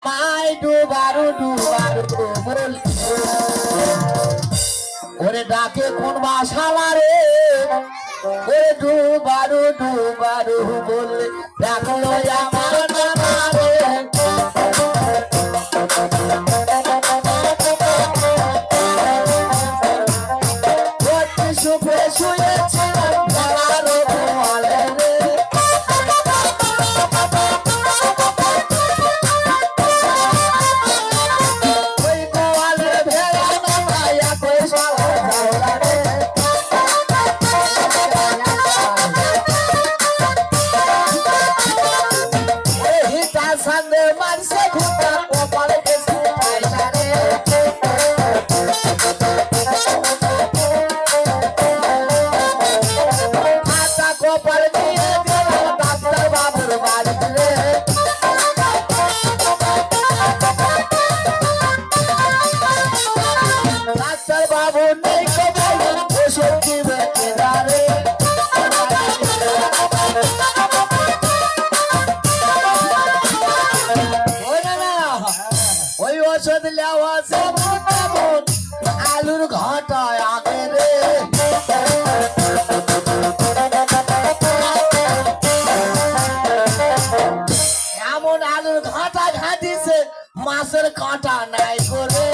মাই ডুবারু ডুবারু বল ওরে ডাকে কোন বাসালা রে ওরে ডুবারু ডুবারু বল ডাকলো আমার নানা রে ওরে সুখে শুয়েছিলাম গলার ভোয়ালে রে Sande marse khuta kopal ke suthaila re Ata kopal diye gela doctor babur bari re Doctor babu nei ko bolu oshod dibe kedare ওষুধ লেওয়া যেমন আলুর ঘটায় আগে রে এমন আলুর ঘাটা ঘাটিছে মাছের কাঁটা নাই করে